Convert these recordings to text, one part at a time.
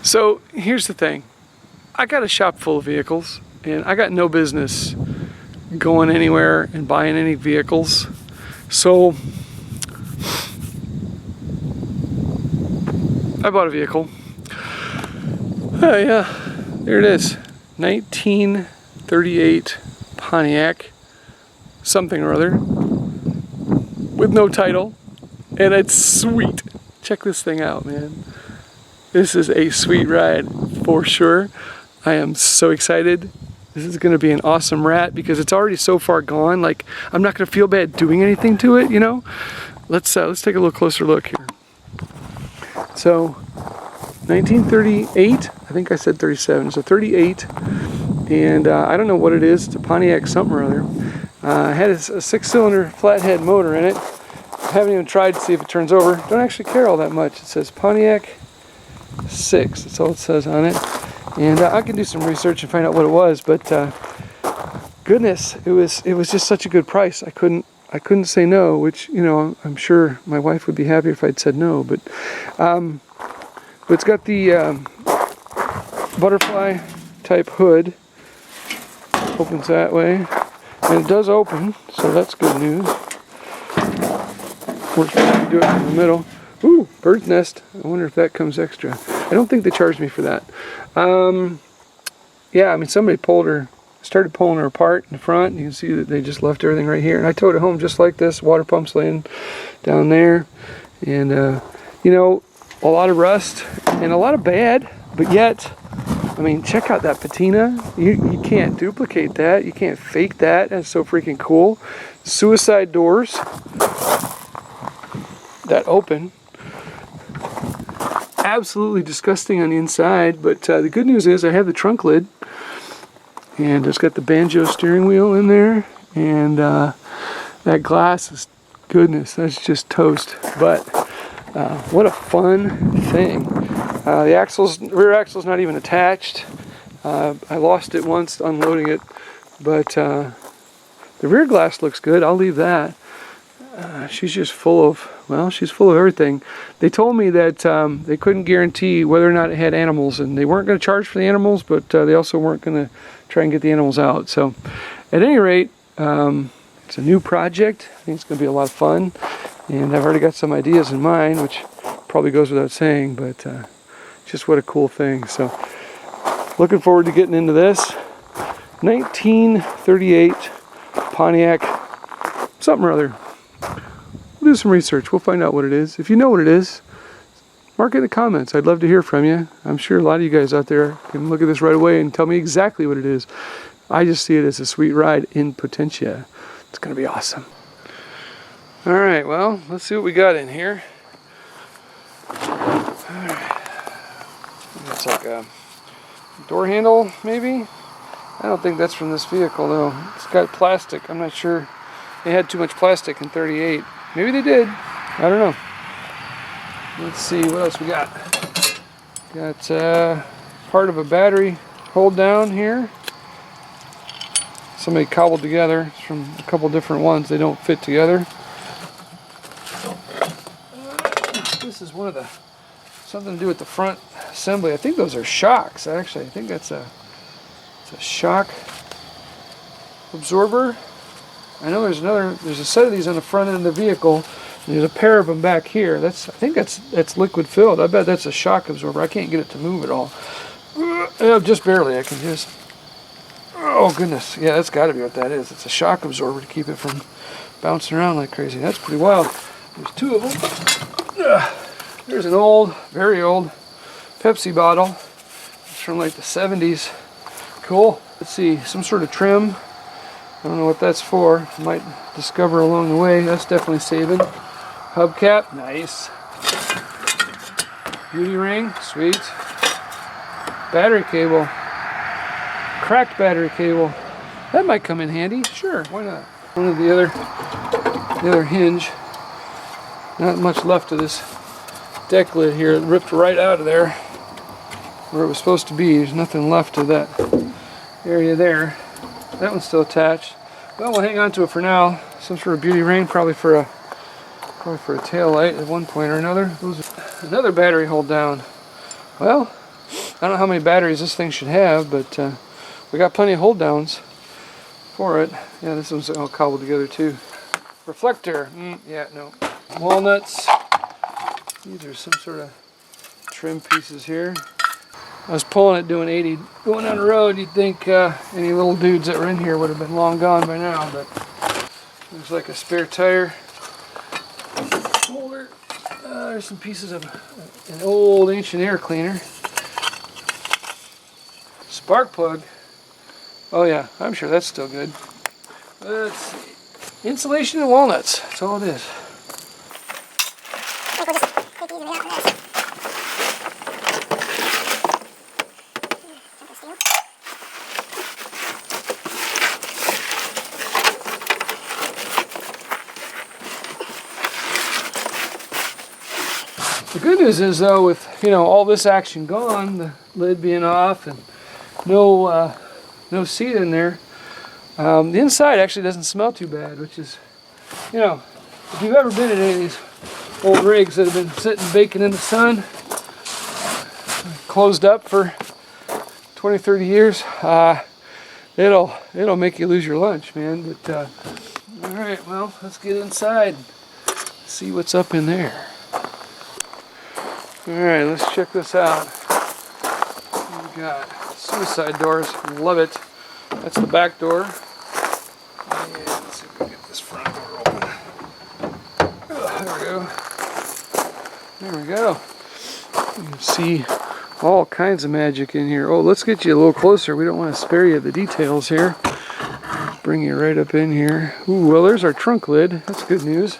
So here's the thing. I got a shop full of vehicles, and I got no business going anywhere and buying any vehicles. So I bought a vehicle. Oh yeah, there it is. 1938 Pontiac something or other with no title, and it's sweet. Check this thing out, man. This is a sweet ride for sure. I am so excited. This is gonna be an awesome rat because it's already so far gone. Like, I'm not gonna feel bad doing anything to it, you know? Let's take a little closer look here. So, 1938, I think I said 37, so 38, and I don't know what it is. It's a Pontiac something or other. It had a 6-cylinder flathead motor in it. I haven't even tried to see if it turns over. Don't actually care all that much. It says Pontiac 6, that's all it says on it. And I can do some research and find out what it was, but goodness, it was just such a good price. I couldn't say no, which, you know, I'm sure my wife would be happy if I'd said no, but it's got the butterfly type hood. Opens that way, and it does open, so that's good news. Works better to do it in the middle. Ooh, bird's nest. I wonder if that comes extra. I don't think they charged me for that. Yeah, I mean, somebody started pulling her apart in the front. You can see that they just left everything right here. And I towed it home just like this. Water pump's laying down there. And, you know, a lot of rust and a lot of bad. But yet, I mean, check out that patina. You can't duplicate that. You can't fake that. That's so freaking cool. Suicide doors that open. Absolutely disgusting on the inside, but the good news is I have the trunk lid, and it's got the banjo steering wheel in there, and that glass is, goodness, that's just toast. But what a fun thing. The rear axle's not even attached. I lost it once unloading it, but the rear glass looks good. I'll leave that. She's just full of, well, she's full of everything. They told me that they couldn't guarantee whether or not it had animals, and they weren't going to charge for the animals, but they also weren't going to try and get the animals out. So at any rate, it's a new project. I think it's going to be a lot of fun, and I've already got some ideas in mind, which probably goes without saying, but just what a cool thing. So looking forward to getting into this. 1938 Pontiac something or other. We'll do some research. We'll find out what it is. If you know what it is, mark it in the comments. I'd love to hear from you. I'm sure a lot of you guys out there can look at this right away and tell me exactly what it is. I just see it as a sweet ride in Potentia. It's going to be awesome. All right, well, let's see what we got in here. All right. It's like a door handle, maybe? I don't think that's from this vehicle, though. It's got plastic. I'm not sure they had too much plastic in 38. Maybe they did. I don't know. Let's see what else we got. Got part of a battery hold down here. Somebody cobbled together. It's from a couple different ones. They don't fit together. This is one of the, something to do with the front assembly. I think those are shocks, actually. I think that's it's a shock absorber. I know there's a set of these on the front end of the vehicle. There's a pair of them back here. I think that's liquid filled. I bet that's a shock absorber. I can't get it to move at all. Just barely. I can just, oh goodness. Yeah, that's got to be what that is. It's a shock absorber to keep it from bouncing around like crazy. That's pretty wild. There's two of them. There's an old, very old Pepsi bottle. It's from like the 70s. Cool. Let's see, some sort of trim. I don't know what that's for. Might discover along the way. That's definitely saving. Hubcap, nice. Beauty ring, sweet. Battery cable. Cracked battery cable. That might come in handy. Sure, why not? One of the other hinge. Not much left of this deck lid here. It ripped right out of there where it was supposed to be. There's nothing left of that area there. That one's still attached. Well, we'll hang on to it for now. Some sort of beauty ring, probably for a tail light at one point or another. Another battery hold down. Well, I don't know how many batteries this thing should have, but we got plenty of hold downs for it. Yeah, this one's all cobbled together too. Reflector, yeah, no. Walnuts. These are some sort of trim pieces here. I was pulling it doing 80. Going down the road, you'd think any little dudes that were in here would have been long gone by now, but looks like a spare tire holder. There's some pieces of an old ancient air cleaner. Spark plug. Oh yeah, I'm sure that's still good. Let's see. Insulation and walnuts. That's all it is. The good news is though, with all this action gone, the lid being off and no seat in there, the inside actually doesn't smell too bad, which is, if you've ever been in any of these old rigs that have been sitting baking in the sun, closed up for 20, 30 years, it'll make you lose your lunch, man. But all right, well, let's get inside, see what's up in there. All right, let's check this out. What we got? Suicide doors, love it. That's the back door. And let's see if we can get this front door open. There we go. You can see all kinds of magic in here. Oh, let's get you a little closer. We don't want to spare you the details here. Bring you right up in here. Ooh, well, there's our trunk lid. That's good news.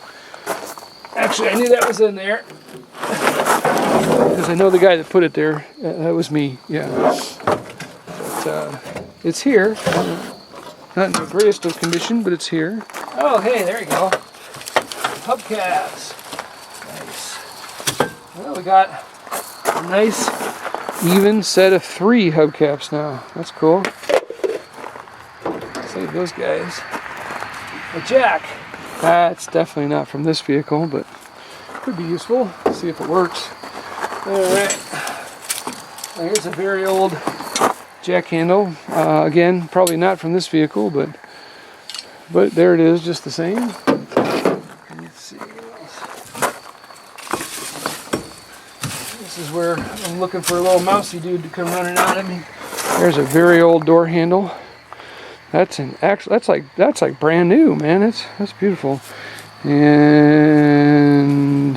Actually, I knew that was in there, because I know the guy that put it there. That was me, yeah. But, it's here. Not in the greatest of condition, but it's here. Oh, hey, there you go. Hubcaps. Nice. Well, we got a nice, even set of 3 hubcaps now. That's cool. Save those guys. A jack. That's definitely not from this vehicle, but could be useful. Let's see if it works. Alright, here's a very old jack handle. Again, probably not from this vehicle, but there it is, just the same. Let's see what else. This is where I'm looking for a little mousy dude to come running out at me. There's a very old door handle. That's like brand new, man. That's beautiful. And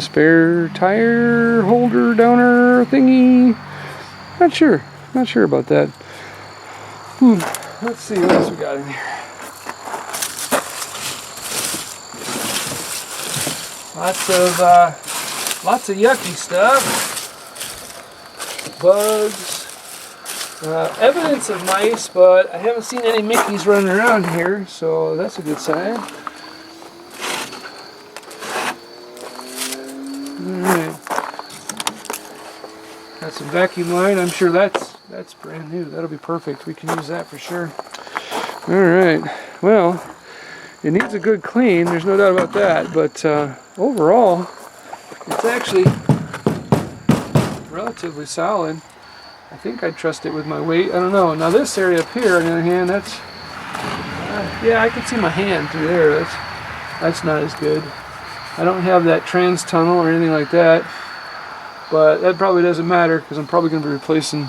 spare tire holder downer thingy. Not sure about that. Let's see what else we got in here. Lots of yucky stuff. Bugs. Evidence of mice, but I haven't seen any Mickeys running around here, so that's a good sign. Alright. Got some vacuum line. I'm sure that's brand new. That'll be perfect. We can use that for sure. Alright. Well, it needs a good clean. There's no doubt about that. But overall, it's actually relatively solid. I think I'd trust it with my weight. I don't know. Now this area up here, on the other hand, that's... yeah, I can see my hand through there. That's not as good. I don't have that trans tunnel or anything like that, but that probably doesn't matter because I'm probably going to be replacing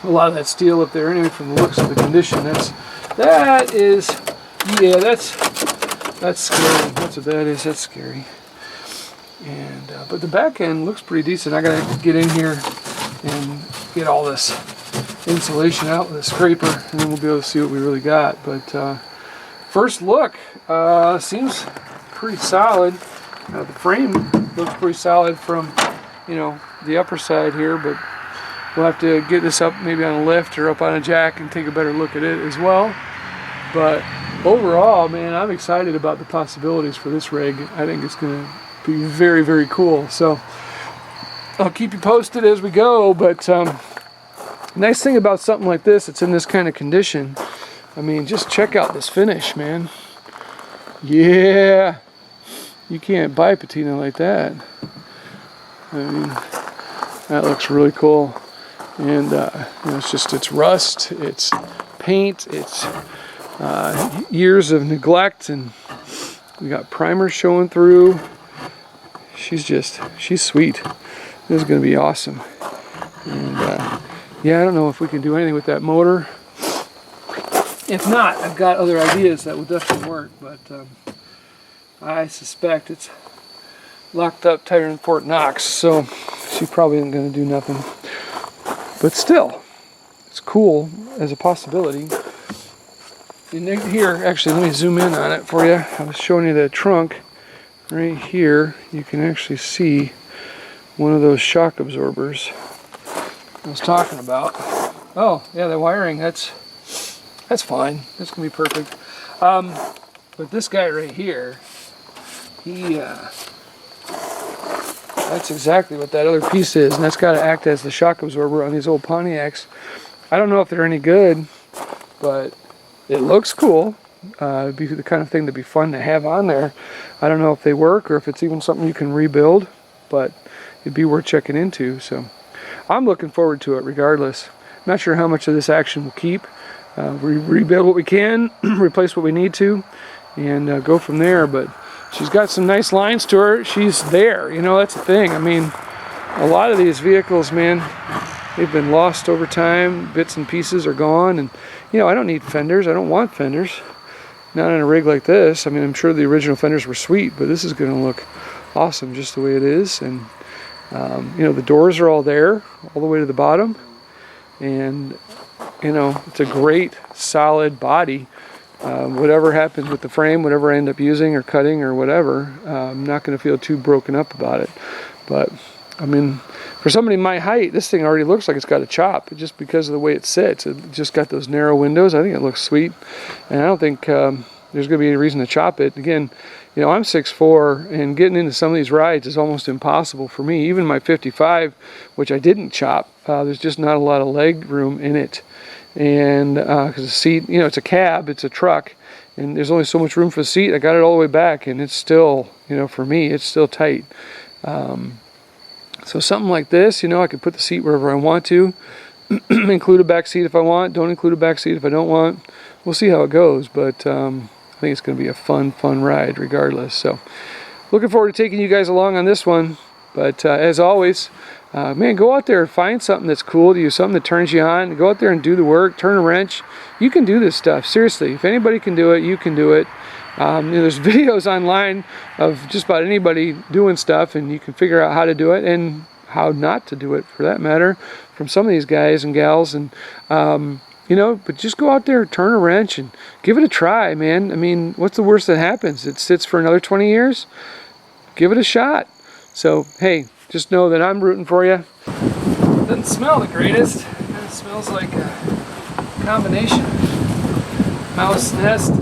a lot of that steel up there anyway from the looks of the condition. That's scary. That's what that is. That's scary. And but the back end looks pretty decent. I got to get in here and get all this insulation out with a scraper, and then we'll be able to see what we really got. But first look, seems pretty solid. The frame looks pretty solid from, the upper side here, but we'll have to get this up maybe on a lift or up on a jack and take a better look at it as well. But overall, man, I'm excited about the possibilities for this rig. I think it's going to be very, very cool. So I'll keep you posted as we go, but nice thing about something like this, it's in this kind of condition. I mean, just check out this finish, man. Yeah. You can't buy patina like that. I mean, that looks really cool. And you know, it's rust, it's paint, it's years of neglect, and we got primer showing through. She's sweet. This is going to be awesome. And yeah, I don't know if we can do anything with that motor. If not, I've got other ideas that will definitely work, but I suspect it's locked up tighter than Fort Knox, so she probably isn't going to do nothing. But still, it's cool as a possibility. And here, actually, let me zoom in on it for you. I was showing you the trunk. Right here, you can actually see one of those shock absorbers I was talking about. Oh, yeah, the wiring, that's fine. That's going to be perfect. But this guy right here, that's exactly what that other piece is, and that's got to act as the shock absorber on these old Pontiacs. I don't know if they're any good, but it looks cool. It'd be the kind of thing that'd be fun to have on there. I don't know if they work or if it's even something you can rebuild, but it'd be worth checking into. So I'm looking forward to it regardless. Not sure how much of this action will keep. Rebuild what we can, replace what we need to, and go from there. But she's got some nice lines to her. She's there, you know, that's the thing. I mean, a lot of these vehicles, man, they've been lost over time. Bits and pieces are gone, and you know, I don't need fenders. I don't want fenders. Not in a rig like this. I mean, I'm sure the original fenders were sweet, but this is going to look awesome just the way it is. And you know, the doors are all there, all the way to the bottom, and you know, it's a great solid body. Whatever happens with the frame, whatever I end up using or cutting or whatever, I'm not going to feel too broken up about it. But I mean, for somebody my height, this thing already looks like it's got a chop, just because of the way it sits. It just got those narrow windows. I think it looks sweet, and I don't think there's going to be any reason to chop it. Again, you know, I'm 6'4", and getting into some of these rides is almost impossible for me. Even my 55, which I didn't chop, there's just not a lot of leg room in it. And because the seat, you know, it's a cab, it's a truck, and there's only so much room for the seat. I got it all the way back, and it's still, you know, for me, it's still tight. So something like this, you know, I could put the seat wherever I want to, include a back seat if I want, don't include a back seat if I don't want. We'll see how it goes, but I think it's going to be a fun ride regardless. So looking forward to taking you guys along on this one. But as always, man, go out there and find something that's cool to you, something that turns you on. Go out there and do the work, turn a wrench. You can do this stuff, seriously. If anybody can do it, you can do it. You know, there's videos online of just about anybody doing stuff, and you can figure out how to do it and how not to do it, for that matter, from some of these guys and gals. And you know, but just go out there, turn a wrench, and give it a try, man. I mean, what's the worst that happens? It sits for another 20 years. Give it a shot. So hey, just know that I'm rooting for you. It doesn't smell the greatest. It kind of smells like a combination mouse nest,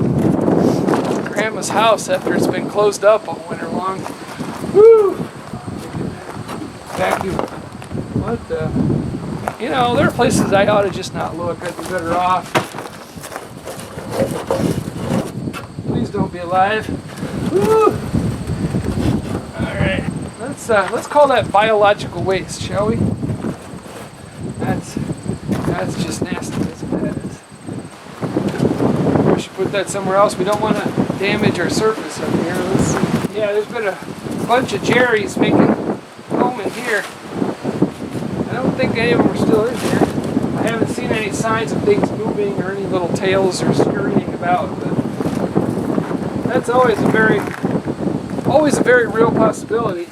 grandma's house after it's been closed up all winter long. Woo! Vacuum. What the? You know, there are places I ought to just not look. I'd be better off. Please don't be alive. Woo! Alright. Let's call that biological waste, shall we? That's just nasty, isn't it? We should put that somewhere else. We don't want to damage our surface up here. Let's see. Yeah, there's been a bunch of Jerry's making home in here. I don't think any of them are still in here. I haven't seen any signs of things moving or any little tails or scurrying about, but that's always a very real possibility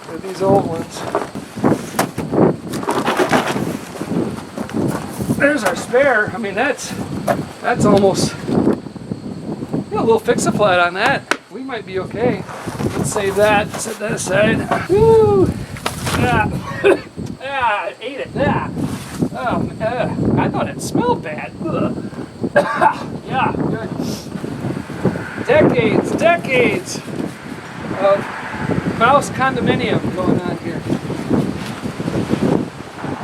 with these old ones. There's our spare. I mean, that's almost, a little fix-a-flat on that. We might be okay. Let's save that. Set that aside. Woo! I ate it. I thought it smelled bad. Yeah, good. Decades of mouse condominium going on here.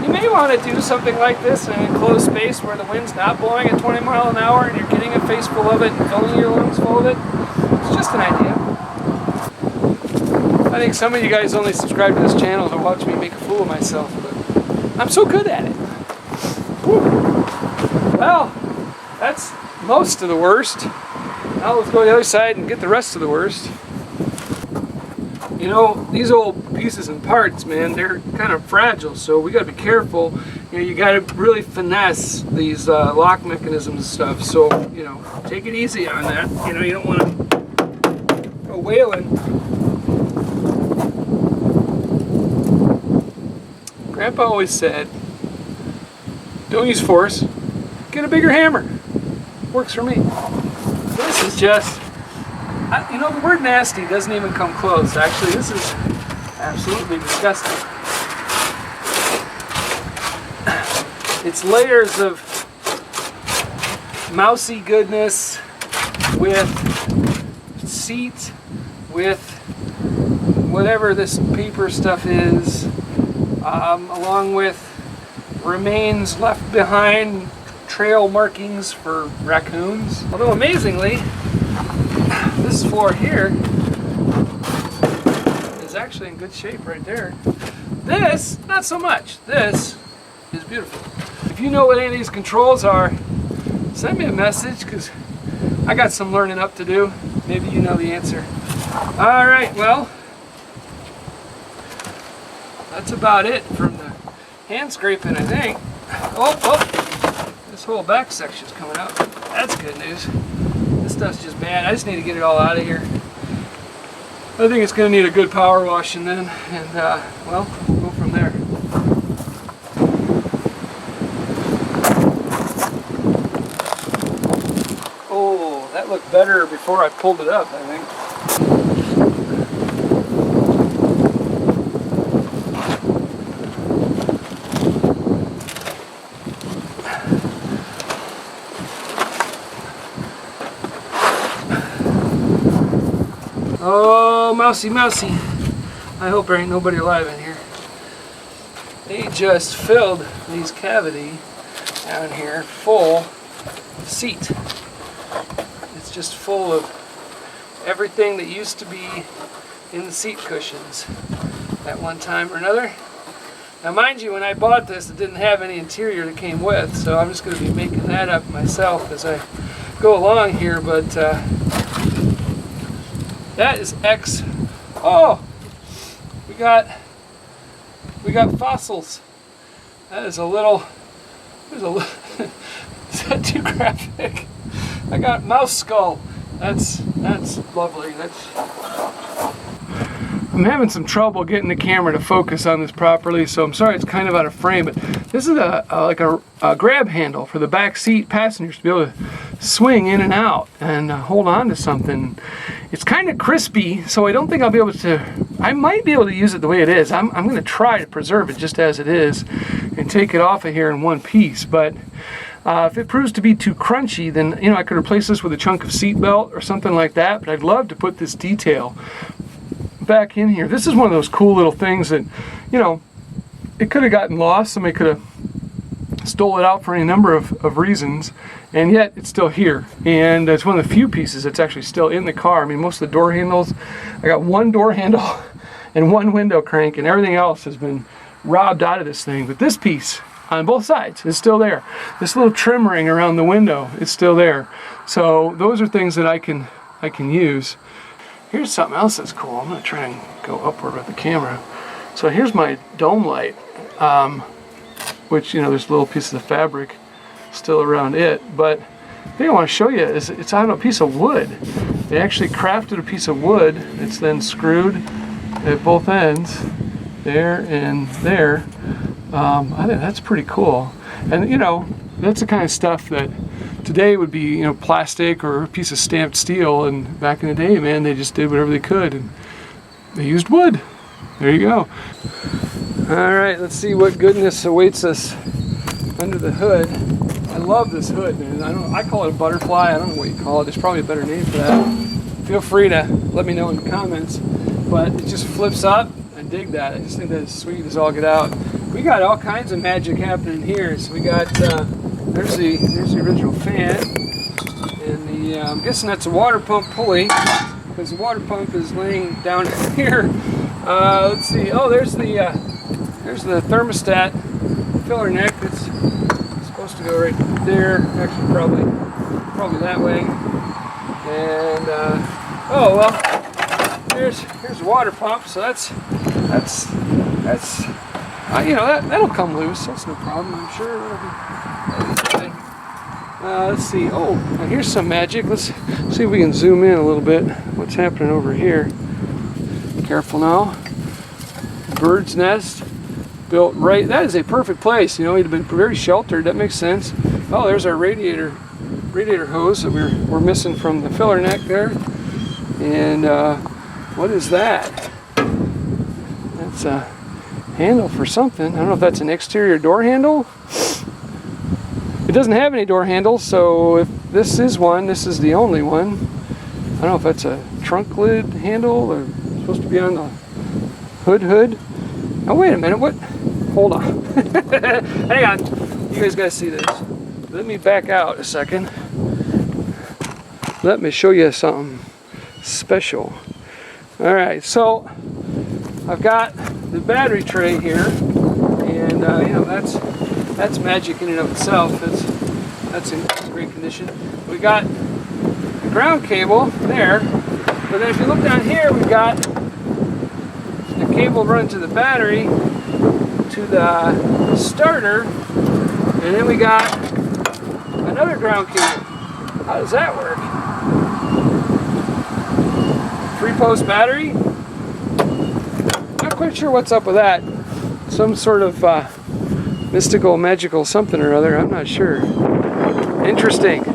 You may want to do something like this in an enclosed space where the wind's not blowing at 20 miles an hour and you're getting a face full of it and filling your lungs full of it. It's just an idea. I think some of you guys only subscribe to this channel to watch me make a fool of myself, but I'm so good at it. Whew. Well, that's most of the worst. Now let's go to the other side and get the rest of the worst. You know, these old pieces and parts, man, they're kind of fragile, so we got to be careful. You know, you got to really finesse these lock mechanisms and stuff. So, you know, take it easy on that. You know, you don't want to go wailing. Grandpa always said, don't use force, get a bigger hammer. Works for me. This is just, you know, the word nasty doesn't even come close. Actually, this is absolutely disgusting. It's layers of mousy goodness with seat, with whatever this paper stuff is, along with remains left behind, trail markings for raccoons. Although amazingly, this floor here is actually in good shape right there. This, not so much. This is beautiful. If you know what any of these controls are, send me a message, because I got some learning up to do. Maybe you know the answer. All right, well, that's about it from the hand scraping, I think. Oh, this whole back section's coming up. That's good news. This stuff's just bad. I just need to get it all out of here. I think it's going to need a good power washing then, and well, we'll go from there. Oh, that looked better before I pulled it up, I think. Oh, mousy, mousy. I hope there ain't nobody alive in here. They just filled these cavity down here full of seat. It's just full of everything that used to be in the seat cushions at one time or another. Now mind you, when I bought this, it didn't have any interior that came with, so I'm just going to be making that up myself as I go along here, but that is X. Oh, we got fossils. That is a little. There's a little. Is that too graphic? I got mouse skull. That's lovely. I'm having some trouble getting the camera to focus on this properly, so I'm sorry it's kind of out of frame. But this is like a grab handle for the back seat passengers to be able to swing in and out and hold on to something. It's kind of crispy, so I don't think I'll be able to. I might be able to use it the way it is. I'm going to try to preserve it just as it is and take it off of here in one piece. But if it proves to be too crunchy, then I could replace this with a chunk of seat belt or something like that. But I'd love to put this detail back in here. This is one of those cool little things that it could have gotten lost. Somebody could have stole it out for any number of reasons, and yet it's still here. And it's one of the few pieces that's actually still in the car. I mean, most of the door handles, I got one door handle and one window crank, and everything else has been robbed out of this thing. But this piece on both sides is still there. This little trim ring around the window is still there. So those are things that I can use. Here's something else that's cool. I'm going to try and go upward with the camera. So here's my dome light, which, there's little pieces of fabric still around it. But the thing I want to show you is it's on a piece of wood. They actually crafted a piece of wood. It's then screwed at both ends, there and there. I think that's pretty cool. And, that's the kind of stuff that today would be, plastic or a piece of stamped steel, and back in the day, man, they just did whatever they could, and they used wood. There you go. All right, let's see what goodness awaits us under the hood. I love this hood, man. I call it a butterfly. I don't know what you call it. There's probably a better name for that. Feel free to let me know in the comments. But it just flips up. I dig that. I just think that is sweet as all get out. We got all kinds of magic happening here. So we got there's the original fan, and I'm guessing that's a water pump pulley, because the water pump is laying down here. Let's see. Oh, there's the thermostat filler neck that's supposed to go right there. Actually, probably that way. And oh well, here's the water pump. So that's you know, that'll come loose. That's no problem. I'm sure it'll be fine. Let's see. Oh, now here's some magic. Let's see if we can zoom in a little bit. What's happening over here? Careful now. Bird's nest built right. That is a perfect place. You know, it'd have been very sheltered. That makes sense. Oh, there's our radiator hose that we're missing from the filler neck there. And what is that? That's a handle for something. I don't know if that's an exterior door handle. It doesn't have any door handles, so if this is one, this is the only one. I don't know if that's a trunk lid handle or supposed to be on the hood. Oh, wait a minute, what? Hold on. Hang on. You guys gotta see this. Let me back out a second. Let me show you something special. All right, so I've got the battery tray here, and you know, that's magic in and of itself. That's in great condition. We got the ground cable there, but then if you look down here, we've got the cable running to the battery, to the starter, and then we got another ground cable. How does that work? 3-post battery? Not quite sure what's up with that. Some sort of mystical, magical something or other. I'm not sure. Interesting.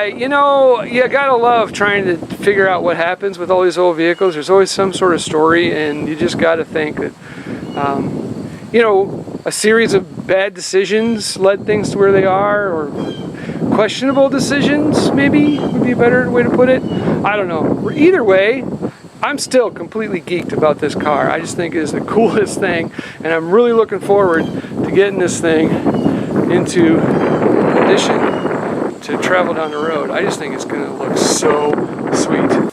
You know, you gotta love trying to figure out what happens with all these old vehicles. There's always some sort of story, and you just gotta think that, you know, a series of bad decisions led things to where they are, or questionable decisions, maybe, would be a better way to put it. I don't know. Either way, I'm still completely geeked about this car. I just think it is the coolest thing, and I'm really looking forward to getting this thing into condition to travel down the road. I just think it's going to look so sweet.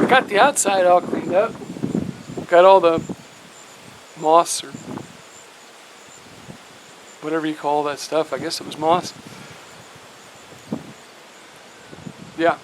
Got the outside all cleaned up. Got all the moss or whatever you call that stuff. I guess it was moss. Yeah.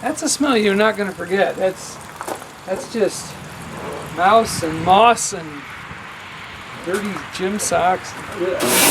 That's a smell you're not going to forget. That's just mouse and moss and dirty gym socks. Yeah.